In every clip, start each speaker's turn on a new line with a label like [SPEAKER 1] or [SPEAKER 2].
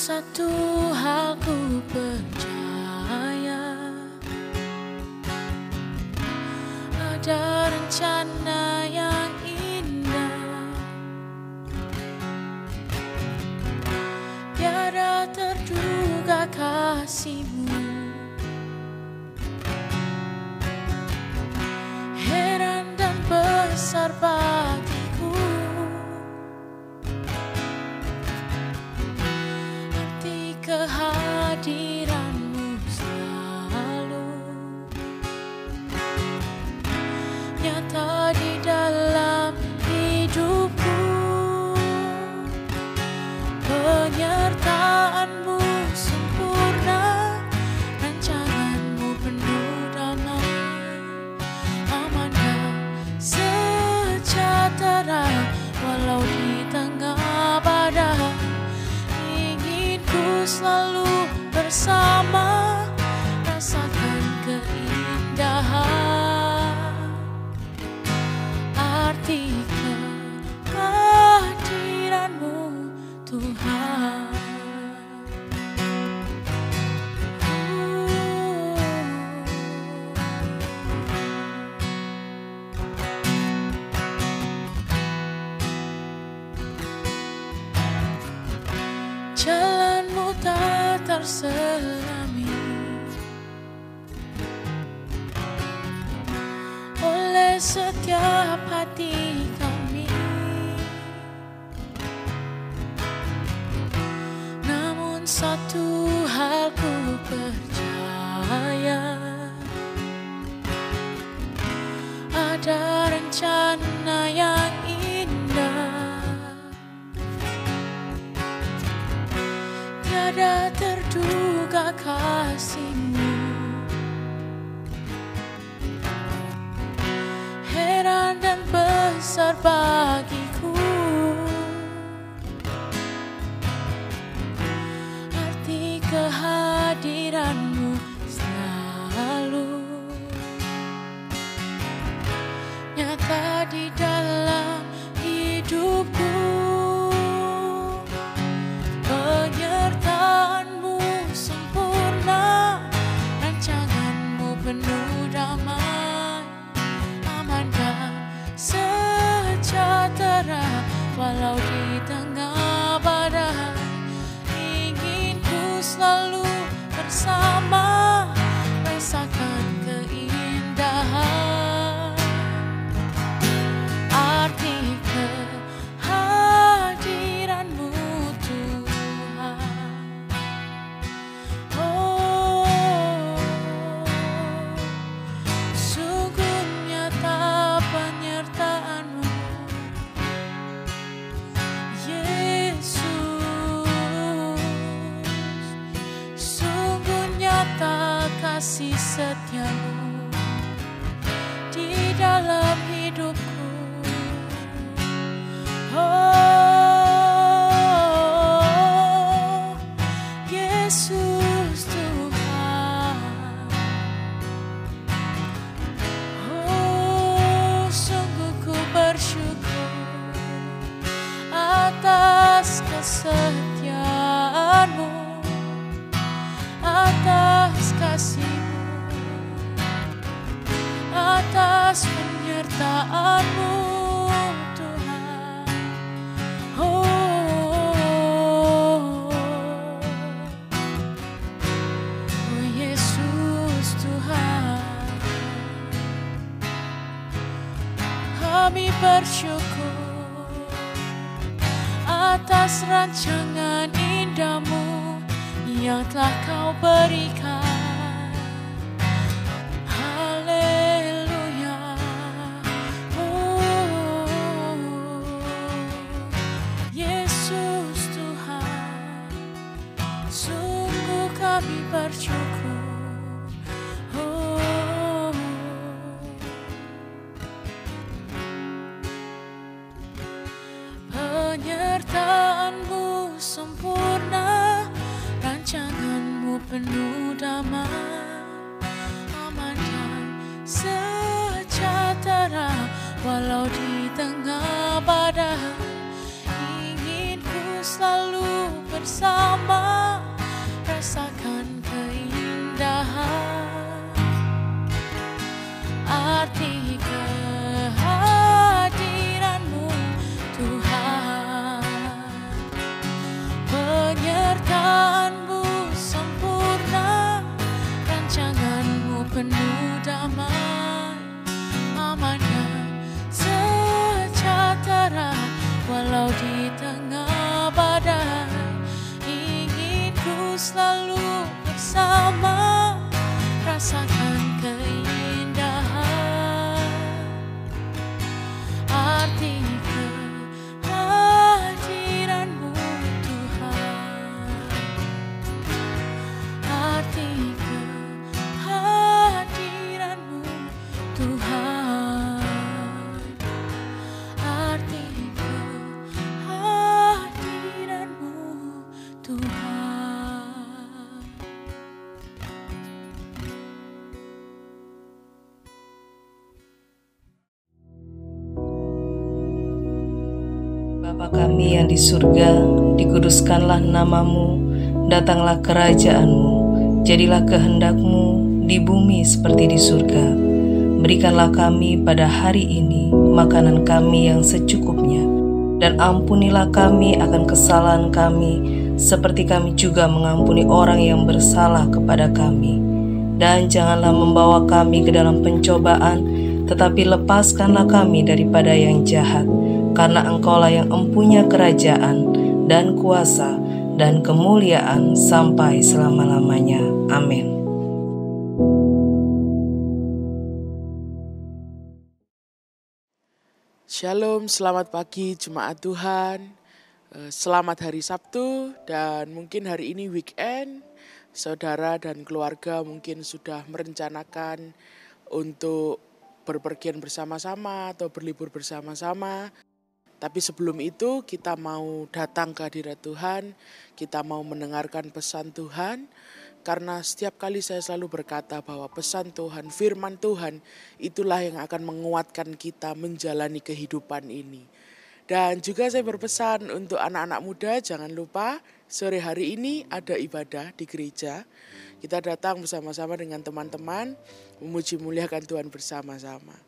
[SPEAKER 1] satu hal ku percaya, ada rencana yang indah, tiada terduga kasih-Mu. Heran dan besar bagiku arti kehadiran-Mu selalu nyata di dalam hidupku. Penyertaan-Mu sempurna, rancangan-Mu penuh damai, aman dan sejahtera walau di tengah badai. Ingin ku selalu bersama, rasakan keindahan arti kehadiran-Mu Tuhan. Jalan-Mu tak terselami oleh setiap hati kami, namun satu hal ku percaya, ada rencana yang indah, tiada terduga kasih-Mu. Heran dan besar bagiku arti kehadiran-Mu selalu nyata di dalam hidupku. Penyertaan-Mu sempurna, rancangan-Mu penuh damai, aman dan sejahtera walau di tengah badai. Ingin ku selalu bersama, rasakan keindahan arti kehadiran-Mu Tuhan. Oh, sungguh nyata penyertaan-Mu, Yesus. Sungguh nyata kasih setia-Mu di dalam hidupku. Oh, Yesus Tuhan. Oh, sungguh ku bersyukur atas kesetiaan-Mu, atas kasih-Mu, atas penyertaan-Mu Tuhan. Oh, Yesus Tuhan, kami bersyukur atas rancangan indah-Mu yang telah Kau berikan. Haleluya. Oh, Yesus Tuhan, sungguh kami bersyukur. Oh, penyertaan-Mu sempurna, rancangan-Mu penuh damai, aman dan sejahtera walau di tengah badai. Ingin ku selalu bersama, rasakan keindahan arti kehadiran-Mu Tuhan. Penyertaan-Mu sempurna, rancangan-Mu penuh damai, aman dan sejahtera walau di tengah badai. Ingin ku selalu bersama, rasakan keindahan arti kehadiran-Mu Tuhan, arti kehadiran-Mu Tuhan, arti kehadiran-Mu Tuhan.
[SPEAKER 2] Bapa kami yang di surga, dikuduskanlah nama-Mu, datanglah kerajaan-Mu, jadilah kehendak-Mu di bumi seperti di surga. Berikanlah kami pada hari ini makanan kami yang secukupnya, dan ampunilah kami akan kesalahan kami, seperti kami juga mengampuni orang yang bersalah kepada kami. Dan janganlah membawa kami ke dalam pencobaan, tetapi lepaskanlah kami daripada yang jahat. Karena Engkaulah yang empunya kerajaan dan kuasa dan kemuliaan sampai selama-lamanya. Amin.
[SPEAKER 3] Shalom, selamat pagi Jemaat Tuhan. Selamat hari Sabtu dan mungkin hari ini weekend. Saudara dan keluarga mungkin sudah merencanakan untuk berpergian bersama-sama atau berlibur bersama-sama. Tapi sebelum itu kita mau datang ke hadirat Tuhan, kita mau mendengarkan pesan Tuhan. Karena setiap kali saya selalu berkata bahwa pesan Tuhan, firman Tuhan, itulah yang akan menguatkan kita menjalani kehidupan ini. Dan juga saya berpesan untuk anak-anak muda, jangan lupa sore hari ini ada ibadah di gereja. Kita datang bersama-sama dengan teman-teman, memuji muliakan Tuhan bersama-sama.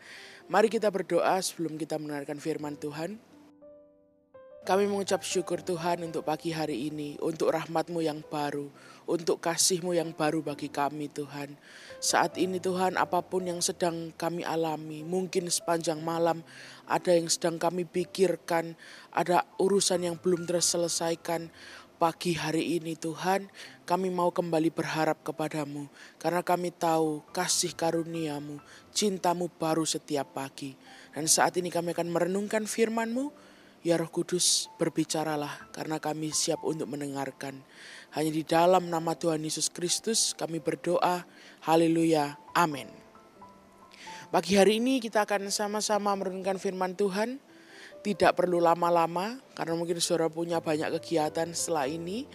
[SPEAKER 3] Mari kita berdoa sebelum kita mendengarkan firman Tuhan. Kami mengucap syukur Tuhan untuk pagi hari ini, untuk rahmat-Mu yang baru, untuk kasih-Mu yang baru bagi kami Tuhan. Saat ini Tuhan, apapun yang sedang kami alami, mungkin sepanjang malam ada yang sedang kami pikirkan, ada urusan yang belum terselesaikan. Pagi hari ini Tuhan, kami mau kembali berharap kepada-Mu, karena kami tahu kasih karunia-Mu, cinta-Mu baru setiap pagi. Dan saat ini kami akan merenungkan firman-Mu. Ya Roh Kudus, berbicaralah karena kami siap untuk mendengarkan. Hanya di dalam nama Tuhan Yesus Kristus kami berdoa. Haleluya. Amin. Pagi hari ini kita akan sama-sama merenungkan firman Tuhan. Tidak perlu lama-lama karena mungkin saudara punya banyak kegiatan setelah ini.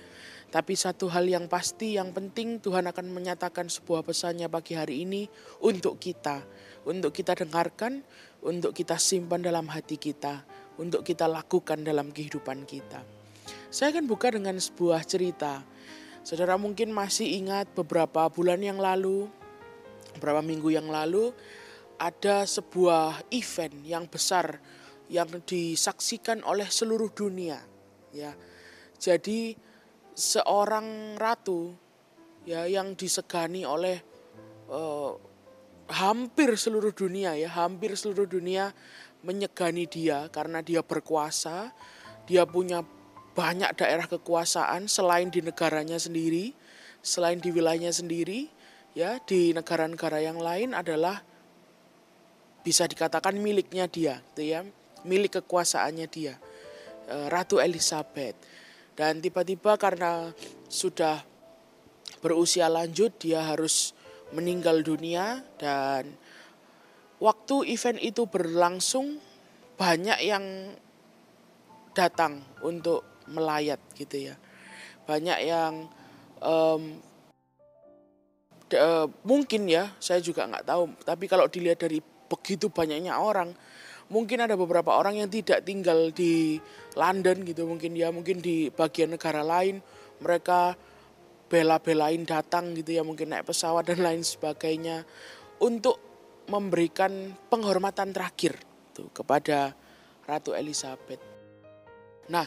[SPEAKER 3] Tapi satu hal yang pasti, yang penting Tuhan akan menyatakan sebuah pesannya pagi hari ini untuk kita. Untuk kita dengarkan, untuk kita simpan dalam hati kita. Untuk kita lakukan dalam kehidupan kita. Saya akan buka dengan sebuah cerita. Saudara mungkin masih ingat beberapa bulan yang lalu, beberapa minggu yang lalu, ada sebuah event yang besar yang disaksikan oleh seluruh dunia. Ya, jadi seorang ratu ya yang disegani oleh hampir seluruh dunia menyegani dia karena dia berkuasa, dia punya banyak daerah kekuasaan selain di negaranya sendiri, selain di wilayahnya sendiri, ya di negara-negara yang lain adalah bisa dikatakan miliknya dia, gitu ya, milik kekuasaannya dia, Ratu Elizabeth. Dan tiba-tiba karena sudah berusia lanjut dia harus meninggal dunia dan waktu event itu berlangsung, banyak yang datang untuk melayat gitu ya. Banyak yang mungkin ya, saya juga nggak tahu. Tapi kalau dilihat dari begitu banyaknya orang, Mungkin ada beberapa orang yang tidak tinggal di London gitu, mungkin di bagian negara lain, mereka bela-belain datang gitu ya, mungkin naik pesawat dan lain sebagainya untuk memberikan penghormatan terakhir tuh kepada Ratu Elizabeth. Nah,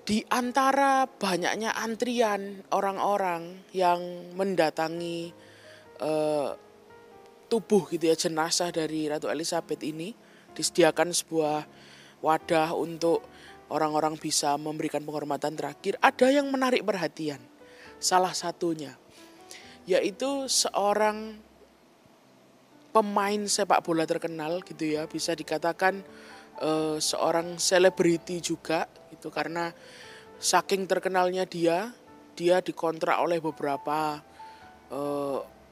[SPEAKER 3] di antara banyaknya antrian orang-orang yang mendatangi tubuh gitu ya, jenazah dari Ratu Elizabeth ini, disediakan sebuah wadah untuk orang-orang bisa memberikan penghormatan terakhir. Ada yang menarik perhatian. Salah satunya yaitu seorang pemain sepak bola terkenal gitu ya, bisa dikatakan seorang selebriti juga gitu, karena saking terkenalnya dia dikontrak oleh beberapa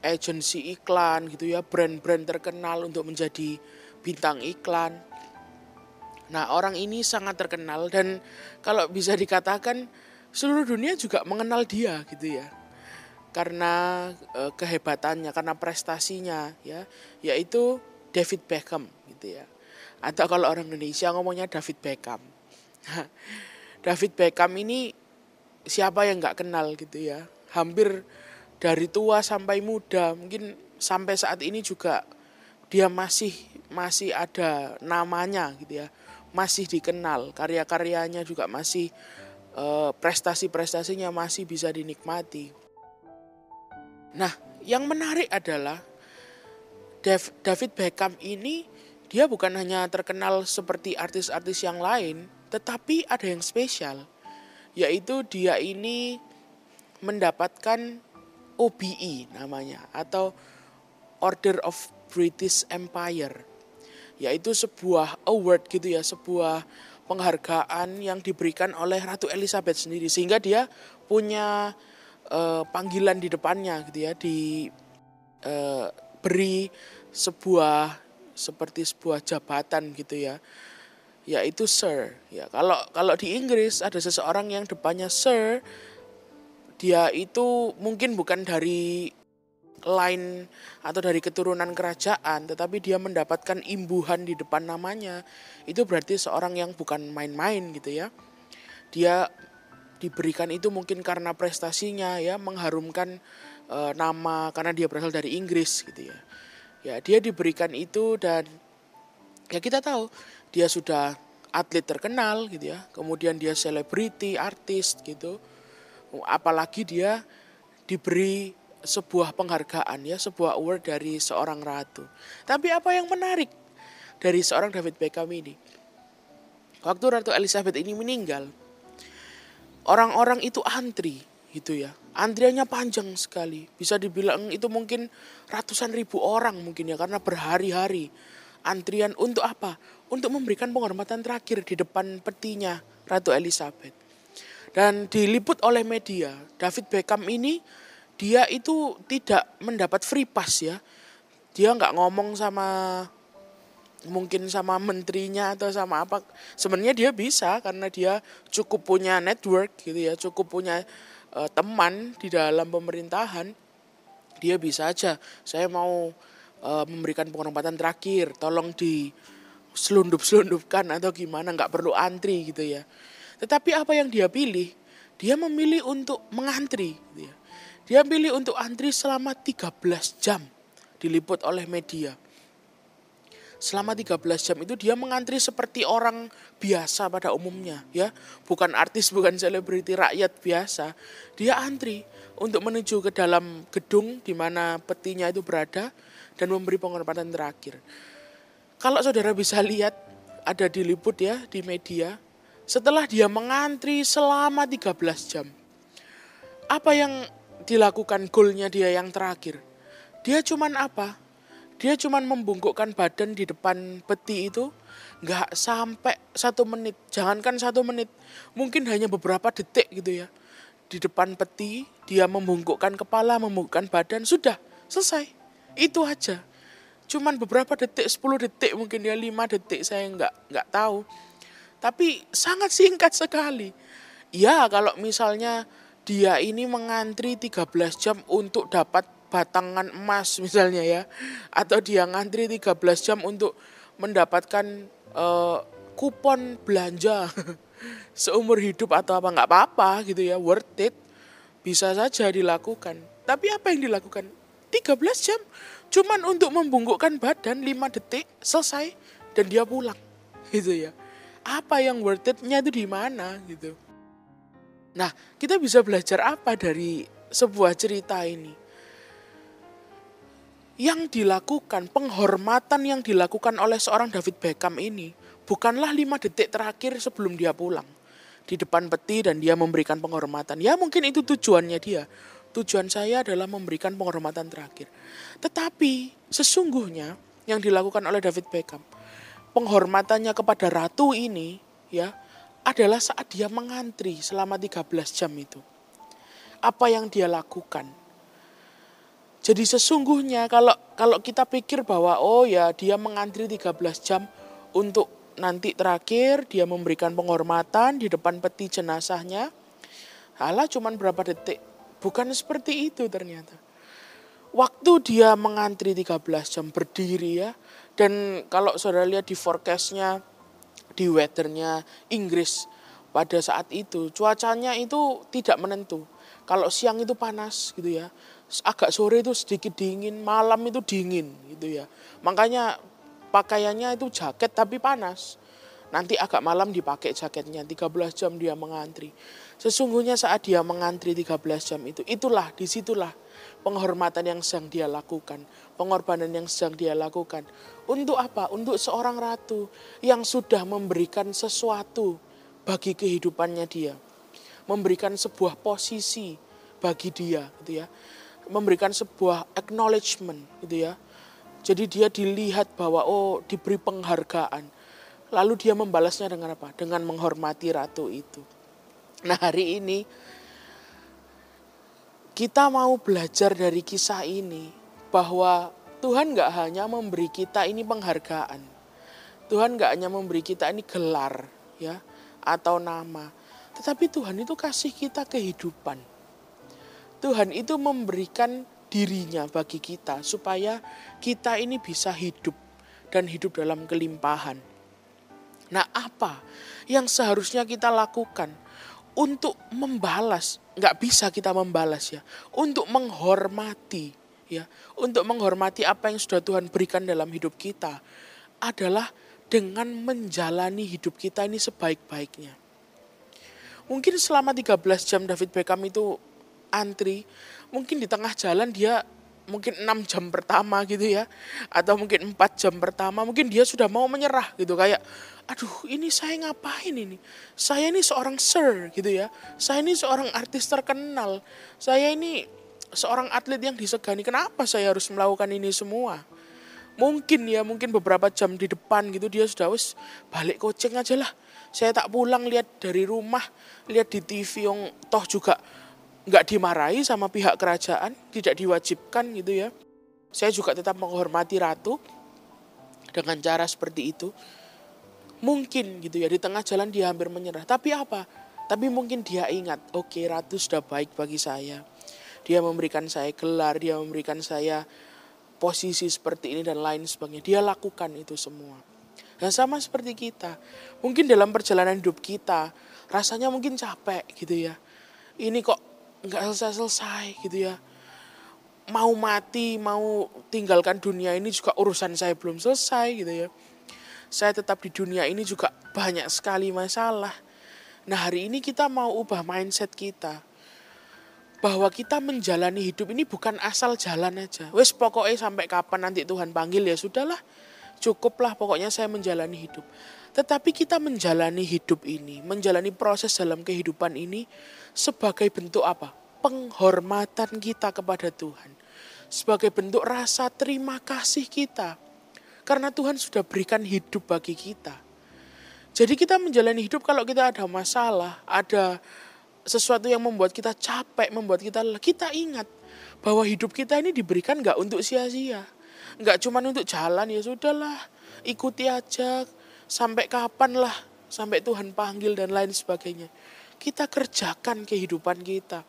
[SPEAKER 3] agensi iklan gitu ya, brand-brand terkenal untuk menjadi bintang iklan. Nah, orang ini sangat terkenal dan kalau bisa dikatakan seluruh dunia juga mengenal dia gitu ya. Karena kehebatannya, karena prestasinya ya, yaitu David Beckham gitu ya. Atau kalau orang Indonesia ngomongnya David Beckham. David Beckham ini siapa yang nggak kenal gitu ya. Hampir dari tua sampai muda, mungkin sampai saat ini juga dia masih ada namanya gitu ya. Masih dikenal, karya-karyanya juga masih prestasi-prestasinya masih bisa dinikmati. Nah, yang menarik adalah David Beckham ini dia bukan hanya terkenal seperti artis-artis yang lain, tetapi ada yang spesial, yaitu dia ini mendapatkan OBE namanya, atau Order of British Empire, yaitu sebuah award gitu ya, sebuah penghargaan yang diberikan oleh Ratu Elizabeth sendiri, sehingga dia punya panggilan di depannya gitu ya, diberi seperti sebuah jabatan gitu ya, yaitu Sir ya. Kalau di Inggris ada seseorang yang depannya Sir, dia itu mungkin bukan dari line atau dari keturunan kerajaan, tetapi dia mendapatkan imbuhan di depan namanya. Itu berarti seorang yang bukan main-main gitu ya. Dia diberikan itu mungkin karena prestasinya ya, mengharumkan nama karena dia berasal dari Inggris gitu ya. Ya, dia diberikan itu dan ya kita tahu dia sudah atlet terkenal gitu ya. Kemudian dia selebriti, artis gitu. Apalagi dia diberi sebuah penghargaan ya, sebuah award dari seorang ratu. Tapi apa yang menarik dari seorang David Beckham ini? Waktu Ratu Elizabeth ini meninggal, orang-orang itu antri gitu ya. Antriannya panjang sekali. Bisa dibilang itu mungkin ratusan ribu orang mungkin ya, karena berhari-hari antrian untuk apa? Untuk memberikan penghormatan terakhir di depan petinya Ratu Elizabeth. Dan diliput oleh media, David Beckham ini dia itu tidak mendapat free pass ya. Dia nggak ngomong mungkin sama menterinya atau sama apa. Sebenarnya dia bisa karena dia cukup punya network gitu ya, cukup punya teman di dalam pemerintahan. Dia bisa aja, saya mau memberikan penghormatan terakhir, tolong diselundup-selundupkan atau gimana, nggak perlu antri gitu ya. Tetapi apa yang dia pilih? Dia memilih untuk mengantri gitu ya. Dia pilih untuk antri selama 13 jam, diliput oleh media. Selama 13 jam itu dia mengantri seperti orang biasa pada umumnya ya. Bukan artis, bukan selebriti, rakyat biasa. Dia antri untuk menuju ke dalam gedung di mana petinya itu berada dan memberi penghormatan terakhir. Kalau saudara bisa lihat, ada diliput ya di media, setelah dia mengantri selama 13 jam. Apa yang dilakukan goalnya dia yang terakhir? Dia cuman apa? Dia cuman membungkukkan badan di depan peti itu gak sampai 1 menit. Jangankan 1 menit, mungkin hanya beberapa detik gitu ya. Di depan peti dia membungkukkan kepala, membungkukkan badan, sudah selesai. Itu aja. Cuman beberapa detik, 10 detik mungkin ya, 5 detik, saya gak tahu. Tapi sangat singkat sekali. Ya kalau misalnya dia ini mengantri 13 jam untuk dapat batangan emas misalnya ya. Atau dia ngantri 13 jam untuk mendapatkan kupon belanja seumur hidup atau apa, nggak apa-apa gitu ya, worth it, bisa saja dilakukan. Tapi apa yang dilakukan? 13 jam cuman untuk membungkukkan badan 5 detik selesai dan dia pulang gitu ya. Apa yang worth it-nya itu di mana gitu. Nah, kita bisa belajar apa dari sebuah cerita ini? Yang dilakukan, penghormatan yang dilakukan oleh seorang David Beckham ini bukanlah 5 detik terakhir sebelum dia pulang di depan peti dan dia memberikan penghormatan. Ya mungkin itu tujuannya dia. Tujuan saya adalah memberikan penghormatan terakhir. Tetapi sesungguhnya yang dilakukan oleh David Beckham, penghormatannya kepada ratu ini ya adalah saat dia mengantri selama 13 jam itu. Apa yang dia lakukan? Jadi sesungguhnya kalau kita pikir bahwa oh ya dia mengantri 13 jam untuk nanti terakhir dia memberikan penghormatan di depan peti jenazahnya. Alah cuman berapa detik. Bukan seperti itu ternyata. Waktu dia mengantri 13 jam berdiri ya. Dan kalau saudara lihat di forecastnya, di weathernya Inggris pada saat itu, cuacanya itu tidak menentu. Kalau siang itu panas gitu ya. Agak sore itu sedikit dingin, malam itu dingin gitu ya. Makanya pakaiannya itu jaket tapi panas. Nanti agak malam dipakai jaketnya, 13 jam dia mengantri. Sesungguhnya saat dia mengantri 13 jam itu, disitulah penghormatan yang sedang dia lakukan. Pengorbanan yang sedang dia lakukan. Untuk apa? Untuk seorang ratu yang sudah memberikan sesuatu bagi kehidupannya dia. Memberikan sebuah posisi bagi dia gitu ya. Memberikan sebuah acknowledgement gitu ya. Jadi dia dilihat bahwa diberi penghargaan. Lalu dia membalasnya dengan apa? Dengan menghormati ratu itu. Nah hari ini kita mau belajar dari kisah ini bahwa Tuhan gak hanya memberi kita ini penghargaan. Tuhan gak hanya memberi kita ini gelar ya atau nama. Tetapi Tuhan itu kasih kita kehidupan. Tuhan itu memberikan dirinya bagi kita supaya kita ini bisa hidup dan hidup dalam kelimpahan. Nah apa yang seharusnya kita lakukan untuk membalas? Nggak bisa kita membalas ya. Untuk menghormati ya. Untuk menghormati apa yang sudah Tuhan berikan dalam hidup kita adalah dengan menjalani hidup kita ini sebaik-baiknya. Mungkin selama 13 jam David Beckham itu antri, mungkin di tengah jalan dia mungkin 6 jam pertama gitu ya, atau mungkin 4 jam pertama mungkin dia sudah mau menyerah gitu, kayak aduh ini saya ngapain ini, saya ini seorang sir gitu ya, saya ini seorang artis terkenal, saya ini seorang atlet yang disegani, kenapa saya harus melakukan ini semua. Mungkin beberapa jam di depan gitu dia sudah balik coaching aja lah, saya tak pulang, lihat dari rumah, lihat di TV yang toh juga nggak dimarahi sama pihak kerajaan, tidak diwajibkan gitu ya. Saya juga tetap menghormati ratu dengan cara seperti itu. Mungkin gitu ya, di tengah jalan dia hampir menyerah. Tapi apa? Tapi mungkin dia ingat, oke, ratu sudah baik bagi saya. Dia memberikan saya gelar, dia memberikan saya posisi seperti ini dan lain sebagainya. Dia lakukan itu semua. Dan sama seperti kita. Mungkin dalam perjalanan hidup kita, rasanya mungkin capek gitu ya. Ini kok nggak selesai-selesai gitu ya. Mau mati, mau tinggalkan dunia ini juga urusan saya belum selesai gitu ya. Saya tetap di dunia ini juga banyak sekali masalah. Nah hari ini kita mau ubah mindset kita. Bahwa kita menjalani hidup ini bukan asal jalan aja. Wes pokoknya sampai kapan nanti Tuhan panggil ya sudahlah. Cukuplah pokoknya saya menjalani hidup. Tetapi kita menjalani hidup ini, menjalani proses dalam kehidupan ini sebagai bentuk apa? Penghormatan kita kepada Tuhan. Sebagai bentuk rasa terima kasih kita. Karena Tuhan sudah berikan hidup bagi kita. Jadi kita menjalani hidup kalau kita ada masalah, ada sesuatu yang membuat kita capek, membuat kita lelah, kita ingat bahwa hidup kita ini diberikan gak untuk sia-sia. Gak cuma untuk jalan, ya sudahlah, ikuti aja, sampai kapan lah, sampai Tuhan panggil dan lain sebagainya. Kita kerjakan kehidupan kita.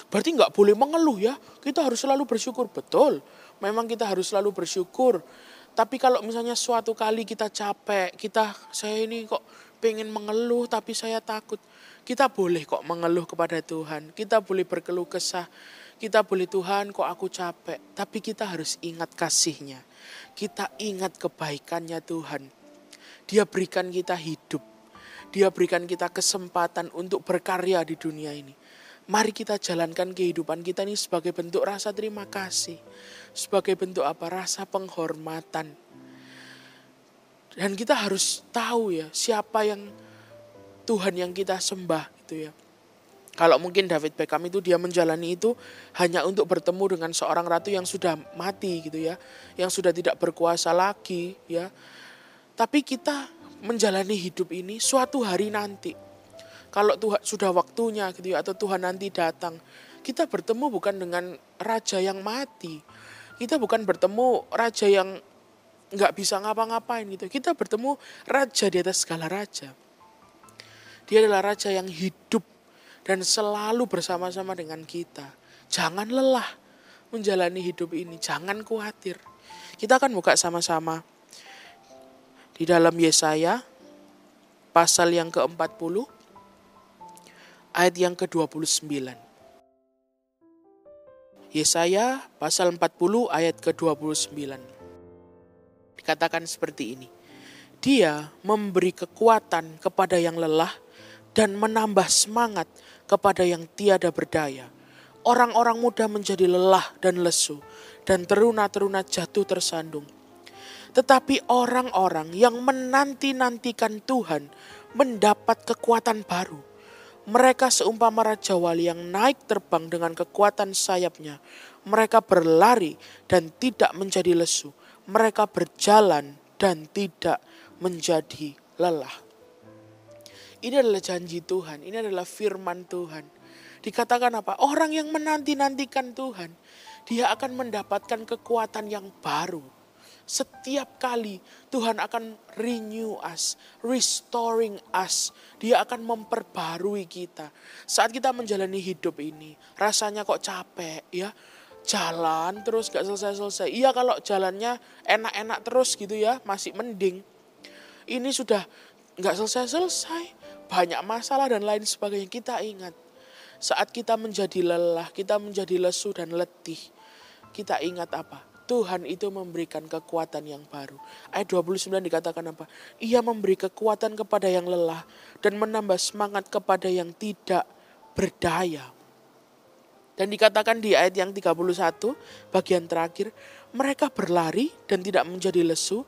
[SPEAKER 3] Berarti gak boleh mengeluh ya, kita harus selalu bersyukur. Betul, memang kita harus selalu bersyukur. Tapi kalau misalnya suatu kali kita capek, saya ini kok pengen mengeluh tapi saya takut. Kita boleh kok mengeluh kepada Tuhan. Kita boleh berkeluh kesah. Kita boleh, Tuhan kok aku capek. Tapi kita harus ingat kasih-Nya. Kita ingat kebaikannya Tuhan. Dia berikan kita hidup. Dia berikan kita kesempatan untuk berkarya di dunia ini. Mari kita jalankan kehidupan kita ini sebagai bentuk rasa terima kasih. Sebagai bentuk rasa penghormatan. Dan kita harus tahu ya, siapa yang Tuhan yang kita sembah gitu ya. Kalau mungkin David Beckham itu dia menjalani itu hanya untuk bertemu dengan seorang ratu yang sudah mati gitu ya. Yang sudah tidak berkuasa lagi ya. Tapi kita menjalani hidup ini suatu hari nanti. Kalau Tuhan sudah waktunya gitu ya, atau Tuhan nanti datang, kita bertemu bukan dengan raja yang mati. Kita bukan bertemu raja yang nggak bisa ngapa-ngapain gitu. Kita bertemu raja di atas segala raja. Dia adalah raja yang hidup dan selalu bersama-sama dengan kita. Jangan lelah menjalani hidup ini, jangan khawatir. Kita akan buka sama-sama di dalam Yesaya pasal yang ke-40. Ayat yang ke-29. Yesaya pasal 40 ayat ke-29. Dikatakan seperti ini. Dia memberi kekuatan kepada yang lelah dan menambah semangat kepada yang tiada berdaya. Orang-orang muda menjadi lelah dan lesu dan teruna-teruna jatuh tersandung. Tetapi orang-orang yang menanti-nantikan Tuhan mendapat kekuatan baru. Mereka seumpama Raja Wali yang naik terbang dengan kekuatan sayapnya. Mereka berlari dan tidak menjadi lesu. Mereka berjalan dan tidak menjadi lelah. Ini adalah janji Tuhan. Ini adalah firman Tuhan. Dikatakan apa? Orang yang menanti-nantikan Tuhan, dia akan mendapatkan kekuatan yang baru. Setiap kali Tuhan akan renew us, restoring us. Dia akan memperbarui kita. Saat kita menjalani hidup ini, rasanya kok capek ya. Jalan terus gak selesai-selesai. Iya kalau jalannya enak-enak terus gitu ya, masih mending. Ini sudah gak selesai-selesai. Banyak masalah dan lain sebagainya. Kita ingat, saat kita menjadi lelah, kita menjadi lesu dan letih. Kita ingat apa? Tuhan itu memberikan kekuatan yang baru. Ayat 29 dikatakan apa? Ia memberi kekuatan kepada yang lelah dan menambah semangat kepada yang tidak berdaya. Dan dikatakan di ayat yang 31 bagian terakhir, mereka berlari dan tidak menjadi lesu,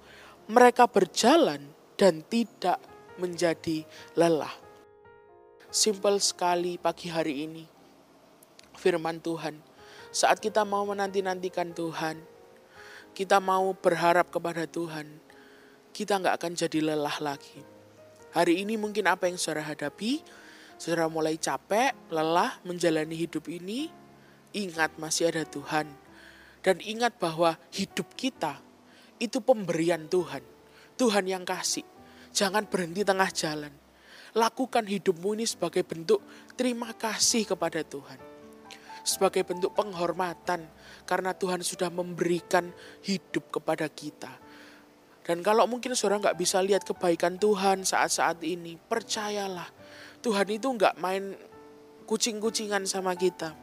[SPEAKER 3] mereka berjalan dan tidak menjadi lelah. Simple sekali pagi hari ini firman Tuhan. Saat kita mau menanti-nantikan Tuhan, kita mau berharap kepada Tuhan, kita gak akan jadi lelah lagi. Hari ini mungkin apa yang saudara hadapi, saudara mulai capek, lelah menjalani hidup ini, ingat masih ada Tuhan. Dan ingat bahwa hidup kita itu pemberian Tuhan. Tuhan yang kasih. Jangan berhenti tengah jalan. Lakukan hidupmu ini sebagai bentuk terima kasih kepada Tuhan. Sebagai bentuk penghormatan karena Tuhan sudah memberikan hidup kepada kita. Dan kalau mungkin saudara gak bisa lihat kebaikan Tuhan saat-saat ini, percayalah Tuhan itu gak main kucing-kucingan sama kita.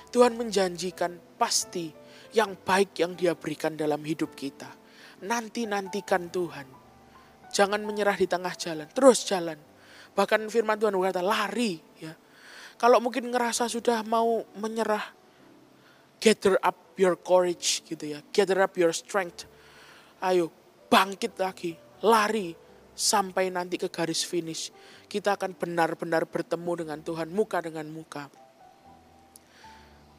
[SPEAKER 3] Tuhan menjanjikan pasti yang baik yang Dia berikan dalam hidup kita. Nantikan Tuhan. Jangan menyerah di tengah jalan, terus jalan. Bahkan firman Tuhan berkata lari ya. Kalau mungkin ngerasa sudah mau menyerah, gather up your courage gitu ya. Gather up your strength. Ayo bangkit lagi, lari sampai nanti ke garis finish. Kita akan benar-benar bertemu dengan Tuhan muka dengan muka.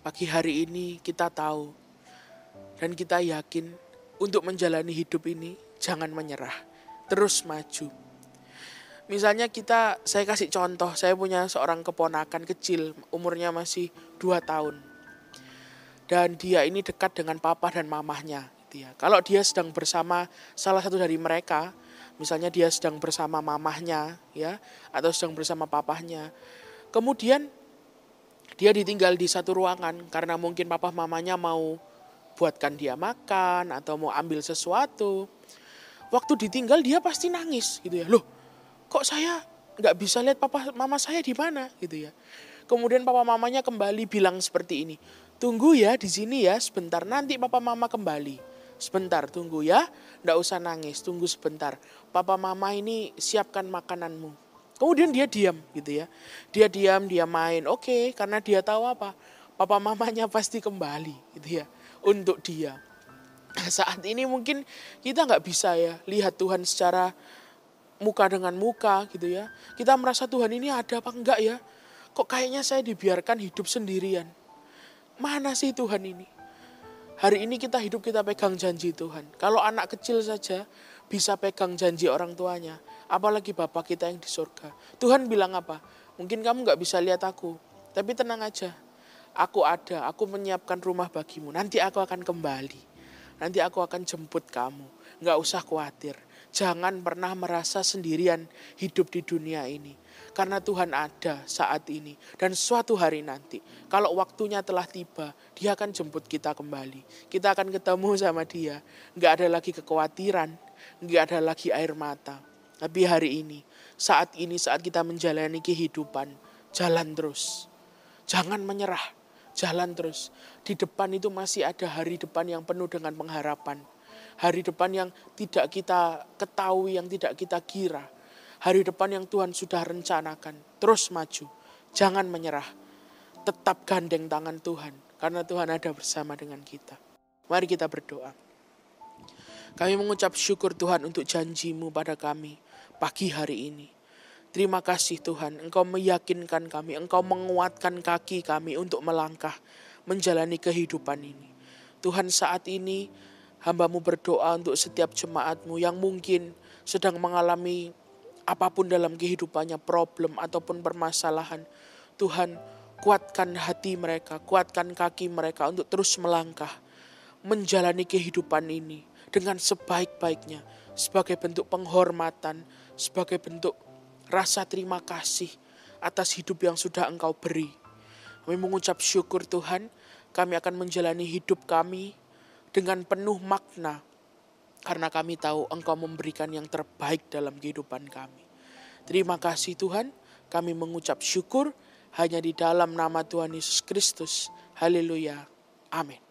[SPEAKER 3] Pagi hari ini kita tahu dan kita yakin untuk menjalani hidup ini jangan menyerah. Terus maju. Misalnya saya kasih contoh, saya punya seorang keponakan kecil, umurnya masih 2 tahun. Dan dia ini dekat dengan papa dan mamahnya. Gitu ya. Kalau dia sedang bersama salah satu dari mereka, misalnya dia sedang bersama mamahnya, ya, atau sedang bersama papahnya. Kemudian dia ditinggal di satu ruangan karena mungkin papa mamanya mau buatkan dia makan atau mau ambil sesuatu. Waktu ditinggal dia pasti nangis gitu ya. Loh, kok saya nggak bisa lihat papa mama saya di mana gitu ya. Kemudian papa mamanya kembali bilang seperti ini. Tunggu ya di sini ya sebentar, nanti papa mama kembali. Sebentar tunggu ya, nggak usah nangis, tunggu sebentar. Papa mama ini siapkan makananmu. Kemudian dia diam gitu ya. Dia diam, dia main. Oke, karena dia tahu apa? Papa mamanya pasti kembali gitu ya untuk dia. Saat ini mungkin kita nggak bisa ya lihat Tuhan secara muka dengan muka gitu ya. Kita merasa Tuhan ini ada apa enggak ya? Kok kayaknya saya dibiarkan hidup sendirian. Mana sih Tuhan ini? Hari ini kita hidup, kita pegang janji Tuhan. Kalau anak kecil saja bisa pegang janji orang tuanya. Apalagi Bapa kita yang di surga. Tuhan bilang apa? Mungkin kamu gak bisa lihat aku. Tapi tenang aja. Aku ada, aku menyiapkan rumah bagimu. Nanti aku akan kembali. Nanti aku akan jemput kamu. Gak usah khawatir. Jangan pernah merasa sendirian hidup di dunia ini. Karena Tuhan ada saat ini. Dan suatu hari nanti, kalau waktunya telah tiba, Dia akan jemput kita kembali. Kita akan ketemu sama Dia. Gak ada lagi kekhawatiran, gak ada lagi air mata. Tapi hari ini saat kita menjalani kehidupan, jalan terus. Jangan menyerah, jalan terus. Di depan itu masih ada hari depan yang penuh dengan pengharapan. Hari depan yang tidak kita ketahui, yang tidak kita kira. Hari depan yang Tuhan sudah rencanakan. Terus maju. Jangan menyerah. Tetap gandeng tangan Tuhan. Karena Tuhan ada bersama dengan kita. Mari kita berdoa. Kami mengucap syukur Tuhan untuk janji-Mu pada kami pagi hari ini. Terima kasih Tuhan. Engkau meyakinkan kami. Engkau menguatkan kaki kami untuk melangkah. Menjalani kehidupan ini. Tuhan saat ini hamba-Mu berdoa untuk setiap jemaat-Mu yang mungkin sedang mengalami apapun dalam kehidupannya, problem ataupun permasalahan. Tuhan, kuatkan hati mereka, kuatkan kaki mereka untuk terus melangkah. Menjalani kehidupan ini dengan sebaik-baiknya. Sebagai bentuk penghormatan, sebagai bentuk rasa terima kasih atas hidup yang sudah Engkau beri. Kami mengucap syukur Tuhan, kami akan menjalani hidup kami dengan penuh makna. Karena kami tahu Engkau memberikan yang terbaik dalam kehidupan kami. Terima kasih Tuhan, kami mengucap syukur hanya di dalam nama Tuhan Yesus Kristus. Haleluya. Amin.